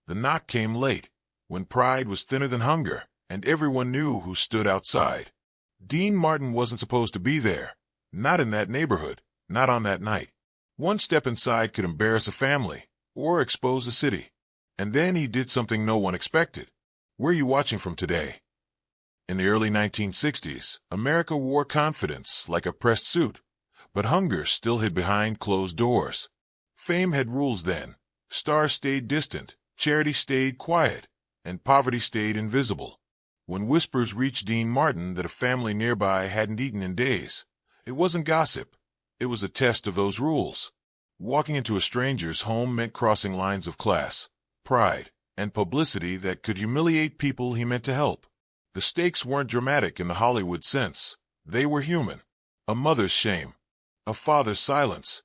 The knock came late, when pride was thinner than hunger, and everyone knew who stood outside. Dean Martin wasn't supposed to be there. Not in that neighborhood, not on that night. One step inside could embarrass a family, or expose a city. And then he did something no one expected. Where are you watching from today? In the early 1960s, America wore confidence like a pressed suit, but hunger still hid behind closed doors. Fame had rules then. Stars stayed distant, charity stayed quiet, and poverty stayed invisible. When whispers reached Dean Martin that a family nearby hadn't eaten in days, it wasn't gossip. It was a test of those rules. Walking into a stranger's home meant crossing lines of class, pride, and publicity that could humiliate people he meant to help. The stakes weren't dramatic in the Hollywood sense. They were human. A mother's shame. A father's silence.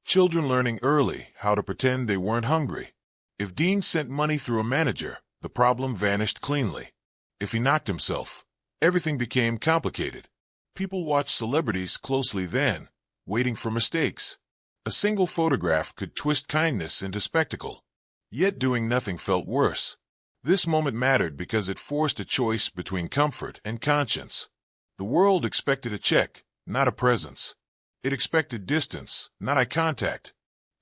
Children learning early how to pretend they weren't hungry. If Dean sent money through a manager, the problem vanished cleanly. If he knocked himself, everything became complicated. People watched celebrities closely then, waiting for mistakes. A single photograph could twist kindness into spectacle. Yet doing nothing felt worse. This moment mattered because it forced a choice between comfort and conscience. The world expected a check, not a presence. It expected distance, not eye contact.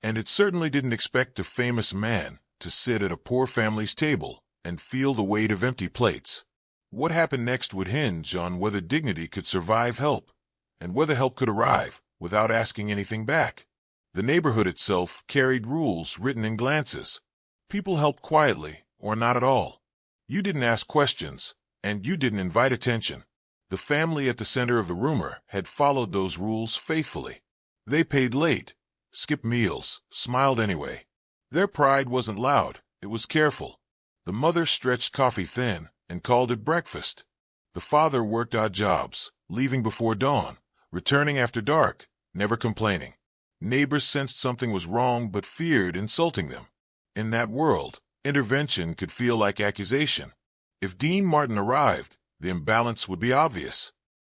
And it certainly didn't expect a famous man to sit at a poor family's table and feel the weight of empty plates. What happened next would hinge on whether dignity could survive help, and whether help could arrive without asking anything back. The neighborhood itself carried rules written in glances. People helped quietly, or not at all. You didn't ask questions, and you didn't invite attention. The family at the center of the rumor had followed those rules faithfully. They paid late, skipped meals, smiled anyway. Their pride wasn't loud, it was careful. The mother stretched coffee thin and called it breakfast. The father worked odd jobs, leaving before dawn, returning after dark, never complaining. Neighbors sensed something was wrong but feared insulting them. In that world, intervention could feel like accusation. If Dean Martin arrived, the imbalance would be obvious.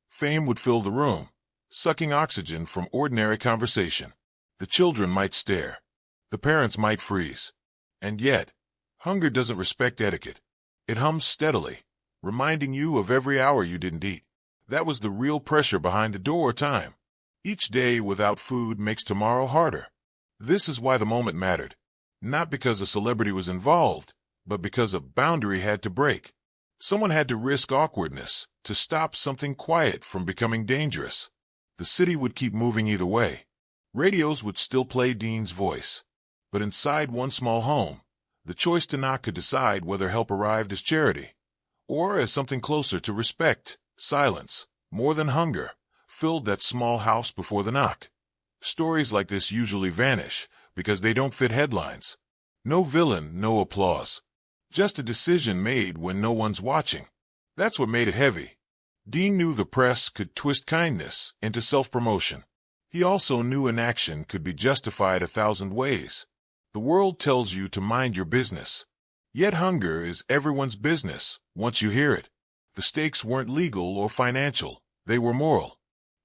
Fame would fill the room, sucking oxygen from ordinary conversation. The children might stare. The parents might freeze. And yet, hunger doesn't respect etiquette. It hums steadily, reminding you of every hour you didn't eat. That was the real pressure behind the door time. Each day without food makes tomorrow harder. This is why the moment mattered. Not because a celebrity was involved, but because a boundary had to break. Someone had to risk awkwardness to stop something quiet from becoming dangerous. The city would keep moving either way. Radios would still play Dean's voice. But inside one small home, the choice to knock could decide whether help arrived as charity, or as something closer to respect. Silence, more than hunger, filled that small house before the knock. Stories like this usually vanish because they don't fit headlines. No villain, no applause. Just a decision made when no one's watching. That's what made it heavy. Dean knew the press could twist kindness into self-promotion. He also knew inaction could be justified 1,000 ways. The world tells you to mind your business. Yet hunger is everyone's business once you hear it. The stakes weren't legal or financial. They were moral.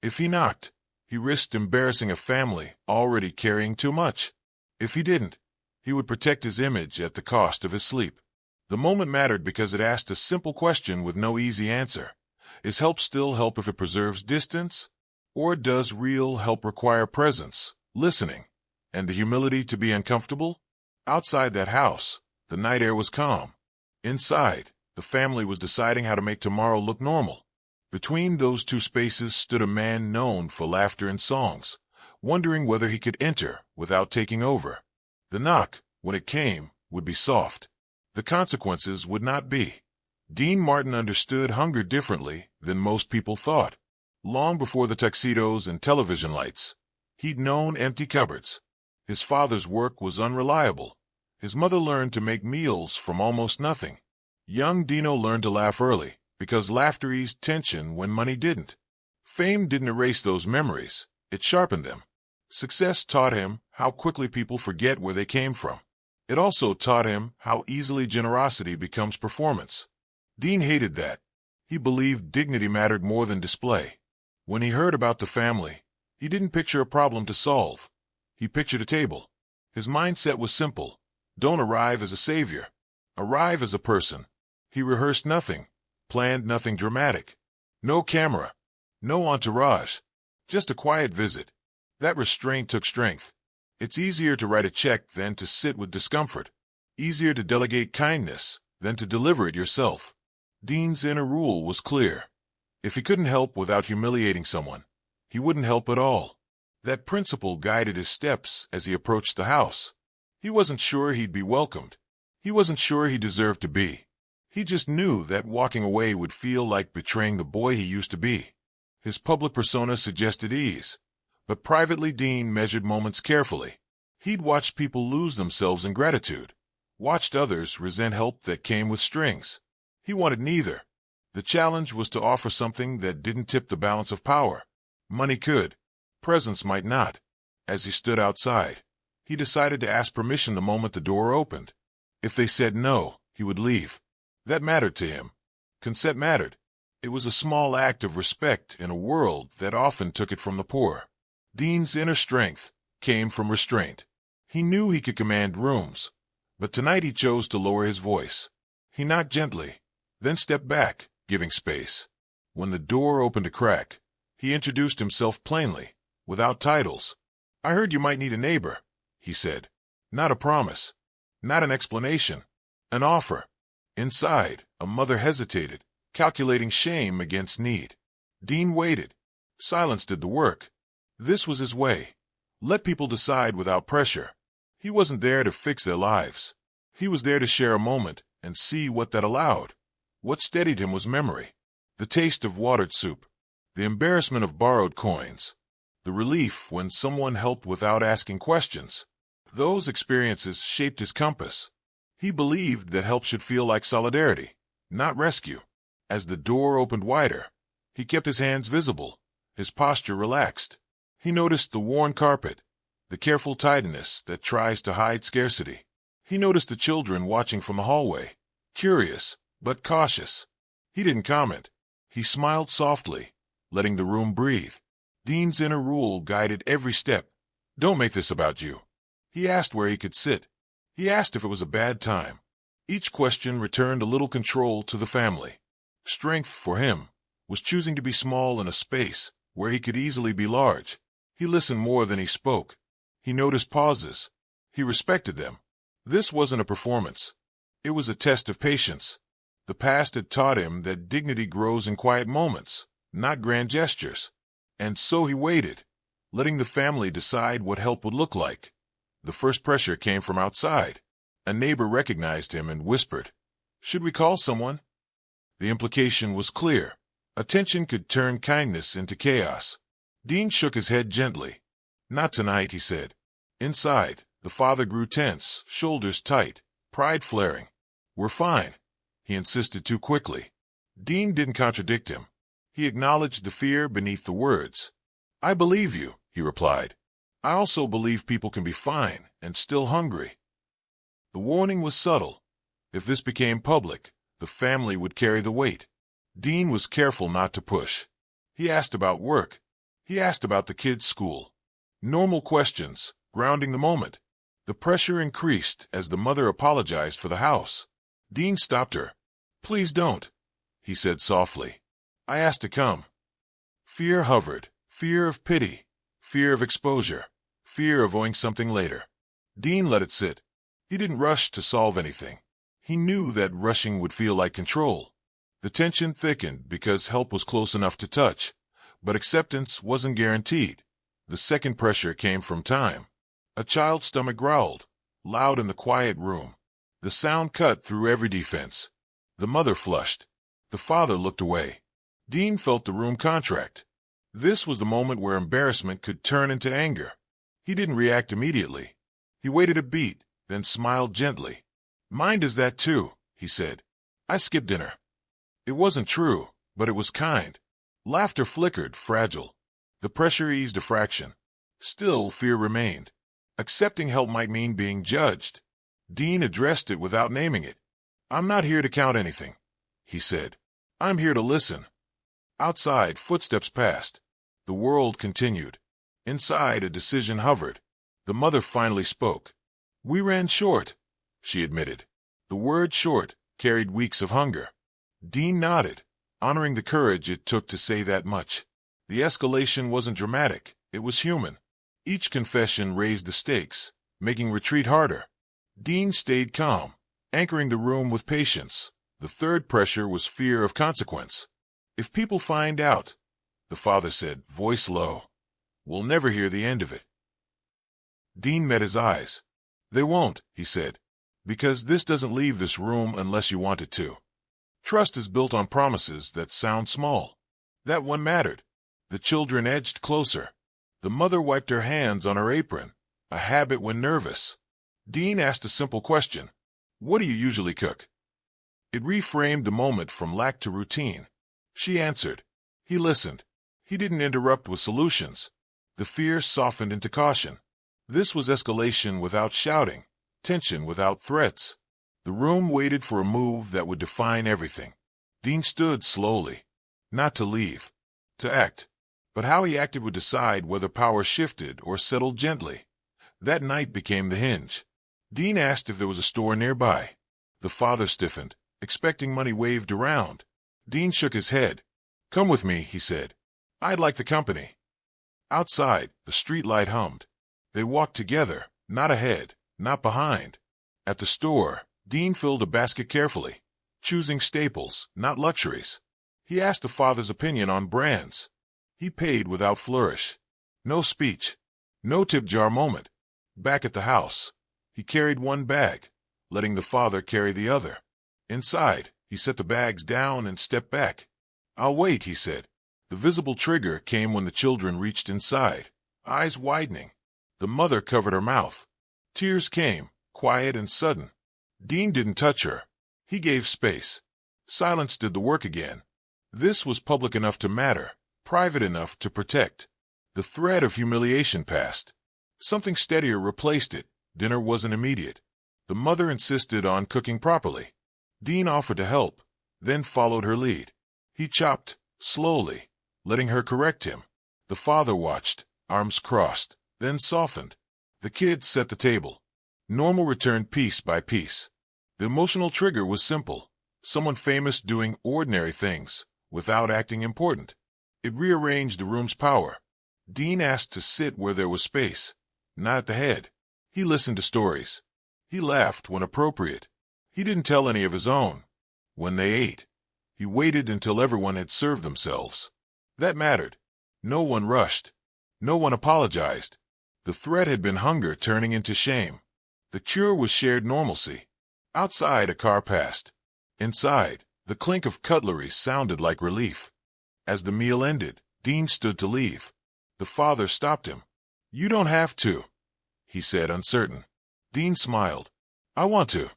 If he knocked, he risked embarrassing a family already carrying too much. If he didn't, he would protect his image at the cost of his sleep. The moment mattered because it asked a simple question with no easy answer. Is help still help if it preserves distance? Or does real help require presence, listening, and the humility to be uncomfortable? Outside that house, the night air was calm. Inside, the family was deciding how to make tomorrow look normal. Between those two spaces stood a man known for laughter and songs, wondering whether he could enter without taking over. The knock, when it came, would be soft. The consequences would not be. Dean Martin understood hunger differently than most people thought. Long before the tuxedos and television lights, he'd known empty cupboards. His father's work was unreliable. His mother learned to make meals from almost nothing. Young Dino learned to laugh early, because laughter eased tension when money didn't. Fame didn't erase those memories, it sharpened them. Success taught him how quickly people forget where they came from. It also taught him how easily generosity becomes performance. Dean hated that. He believed dignity mattered more than display. When he heard about the family, he didn't picture a problem to solve. He pictured a table. His mindset was simple. Don't arrive as a savior. Arrive as a person. He rehearsed nothing, planned nothing dramatic. No camera, no entourage, just a quiet visit. That restraint took strength. It's easier to write a check than to sit with discomfort. Easier to delegate kindness than to deliver it yourself. Dean's inner rule was clear. If he couldn't help without humiliating someone, he wouldn't help at all. That principle guided his steps as he approached the house. He wasn't sure he'd be welcomed. He wasn't sure he deserved to be. He just knew that walking away would feel like betraying the boy he used to be. His public persona suggested ease, but privately Dean measured moments carefully. He'd watched people lose themselves in gratitude, watched others resent help that came with strings. He wanted neither. The challenge was to offer something that didn't tip the balance of power. Money could. Presence might not. As he stood outside, he decided to ask permission the moment the door opened. If they said no, he would leave. That mattered to him. Consent mattered. It was a small act of respect in a world that often took it from the poor. Dean's inner strength came from restraint. He knew he could command rooms, but tonight he chose to lower his voice. He knocked gently, then stepped back, giving space. When the door opened a crack, he introduced himself plainly, without titles. "I heard you might need a neighbor," he said. Not a promise, not an explanation, an offer. Inside, a mother hesitated, calculating shame against need. Dean waited. Silence did the work. This was his way. Let people decide without pressure. He wasn't there to fix their lives. He was there to share a moment and see what that allowed. What steadied him was memory. The taste of watered soup. The embarrassment of borrowed coins. The relief when someone helped without asking questions. Those experiences shaped his compass. He believed that help should feel like solidarity, not rescue. As the door opened wider, he kept his hands visible, his posture relaxed. He noticed the worn carpet, the careful tidiness that tries to hide scarcity. He noticed the children watching from the hallway, curious but cautious. He didn't comment. He smiled softly, letting the room breathe. Dean's inner rule guided every step. Don't make this about you. He asked where he could sit. He asked if it was a bad time. Each question returned a little control to the family. Strength, for him, was choosing to be small in a space where he could easily be large. He listened more than he spoke. He noticed pauses. He respected them. This wasn't a performance. It was a test of patience. The past had taught him that dignity grows in quiet moments, not grand gestures. And so he waited, letting the family decide what help would look like. The first pressure came from outside. A neighbor recognized him and whispered, "Should we call someone?" The implication was clear. Attention could turn kindness into chaos. Dean shook his head gently. "Not tonight," he said. Inside, the father grew tense, shoulders tight, pride flaring. "We're fine," he insisted too quickly. Dean didn't contradict him. He acknowledged the fear beneath the words. "I believe you," he replied. "I also believe people can be fine and still hungry." The warning was subtle. If this became public, the family would carry the weight. Dean was careful not to push. He asked about work. He asked about the kids' school. Normal questions, grounding the moment. The pressure increased as the mother apologized for the house. Dean stopped her. "Please don't," he said softly. "I asked to come." Fear hovered. Fear of pity. Fear of exposure. Fear of owing something later. Dean let it sit. He didn't rush to solve anything. He knew that rushing would feel like control. The tension thickened because help was close enough to touch, but acceptance wasn't guaranteed. The second pressure came from time. A child's stomach growled, loud in the quiet room. The sound cut through every defense. The mother flushed. The father looked away. Dean felt the room contract. This was the moment where embarrassment could turn into anger. He didn't react immediately. He waited a beat, then smiled gently. "Mine does that too," he said. "I skipped dinner." It wasn't true, but it was kind. Laughter flickered, fragile. The pressure eased a fraction. Still, fear remained. Accepting help might mean being judged. Dean addressed it without naming it. "I'm not here to count anything," he said. "I'm here to listen." Outside, footsteps passed. The world continued. Inside, a decision hovered. The mother finally spoke. "We ran short," she admitted. The word short carried weeks of hunger. Dean nodded, honoring the courage it took to say that much. The escalation wasn't dramatic, it was human. Each confession raised the stakes, making retreat harder. Dean stayed calm, anchoring the room with patience. The third pressure was fear of consequence. "If people find out," the father said, voice low, "we'll never hear the end of it." Dean met his eyes. "They won't," he said, "because this doesn't leave this room unless you want it to." Trust is built on promises that sound small. That one mattered. The children edged closer. The mother wiped her hands on her apron, a habit when nervous. Dean asked a simple question. "What do you usually cook?" It reframed the moment from lack to routine. She answered. He listened. He didn't interrupt with solutions. The fear softened into caution. This was escalation without shouting, tension without threats. The room waited for a move that would define everything. Dean stood slowly. Not to leave. To act. But how he acted would decide whether power shifted or settled gently. That night became the hinge. Dean asked if there was a store nearby. The father stiffened, expecting money waved around. Dean shook his head. "Come with me," he said. "I'd like the company." Outside, the streetlight hummed. They walked together, not ahead, not behind. At the store, Dean filled a basket carefully, choosing staples, not luxuries. He asked the father's opinion on brands. He paid without flourish. No speech. No tip jar moment. Back at the house, he carried one bag, letting the father carry the other. Inside, he set the bags down and stepped back. "I'll wait," he said. The visible trigger came when the children reached inside, eyes widening. The mother covered her mouth. Tears came, quiet and sudden. Dean didn't touch her. He gave space. Silence did the work again. This was public enough to matter, private enough to protect. The thread of humiliation passed. Something steadier replaced it. Dinner wasn't immediate. The mother insisted on cooking properly. Dean offered to help, then followed her lead. He chopped, slowly, letting her correct him. The father watched, arms crossed, then softened. The kids set the table. Normal returned piece by piece. The emotional trigger was simple. Someone famous doing ordinary things, without acting important. It rearranged the room's power. Dean asked to sit where there was space, not at the head. He listened to stories. He laughed when appropriate. He didn't tell any of his own. When they ate, he waited until everyone had served themselves. That mattered. No one rushed. No one apologized. The threat had been hunger turning into shame. The cure was shared normalcy. Outside, a car passed. Inside, the clink of cutlery sounded like relief. As the meal ended, Dean stood to leave. The father stopped him. "You don't have to," he said, uncertain. Dean smiled. "I want to,"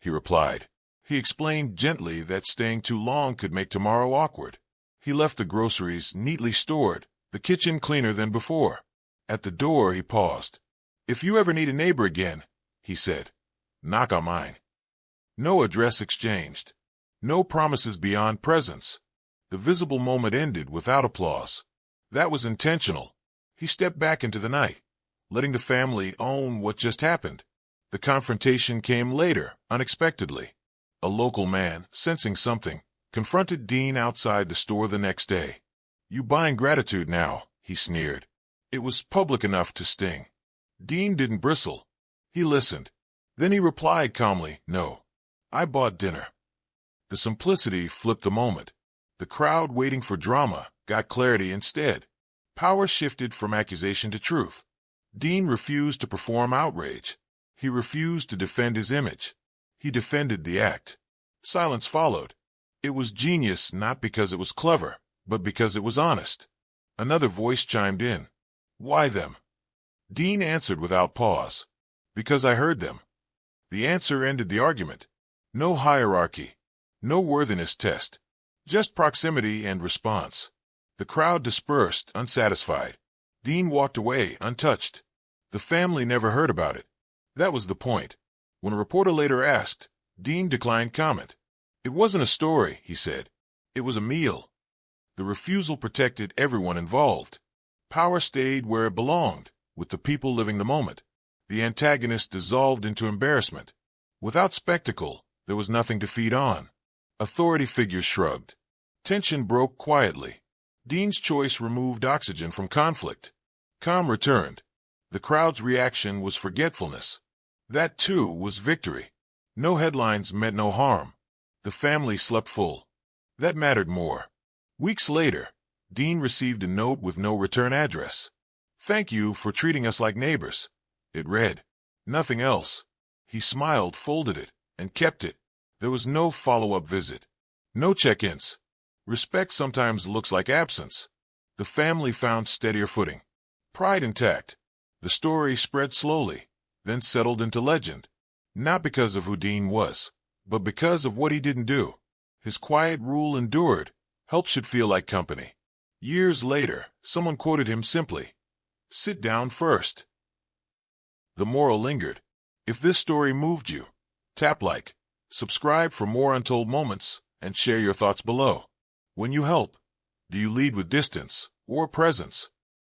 he replied. He explained gently that staying too long could make tomorrow awkward. He left the groceries neatly stored, the kitchen cleaner than before. At the door, he paused. "If you ever need a neighbor again," he said, "knock on mine." No address exchanged. No promises beyond presence. The visible moment ended without applause. That was intentional. He stepped back into the night, letting the family own what just happened. The confrontation came later, unexpectedly. A local man, sensing something, confronted Dean outside the store the next day. "You buying gratitude now," he sneered. It was public enough to sting. Dean didn't bristle. He listened. Then he replied calmly, "No, I bought dinner." The simplicity flipped the moment. The crowd waiting for drama got clarity instead. Power shifted from accusation to truth. Dean refused to perform outrage. He refused to defend his image. He defended the act. Silence followed. It was genius not because it was clever, but because it was honest. Another voice chimed in. "Why them?" Dean answered without pause. "Because I heard them." The answer ended the argument. No hierarchy. No worthiness test. Just proximity and response. The crowd dispersed, unsatisfied. Dean walked away, untouched. The family never heard about it. That was the point. When a reporter later asked, Dean declined comment. "It wasn't a story," he said. "It was a meal." The refusal protected everyone involved. Power stayed where it belonged, with the people living the moment. The antagonist dissolved into embarrassment. Without spectacle, There was nothing to feed on. Authority figures shrugged. Tension broke quietly. Dean's choice removed oxygen from conflict. Calm returned. The crowd's reaction was forgetfulness. That, too, was victory. No headlines meant no harm. The family slept full. That mattered more. Weeks later, Dean received a note with no return address. "Thank you for treating us like neighbors," it read. Nothing else. He smiled, folded it, and kept it. There was no follow-up visit. No check-ins. Respect sometimes looks like absence. The family found steadier footing. Pride intact. The story spread slowly, then settled into legend. Not because of who Dean was, but because of what he didn't do. His quiet rule endured. Help should feel like company. Years later, someone quoted him simply, "Sit down first." The moral lingered. If this story moved you, tap like, subscribe for more Untold moments, and share your thoughts below. When you help, do you lead with distance or presence?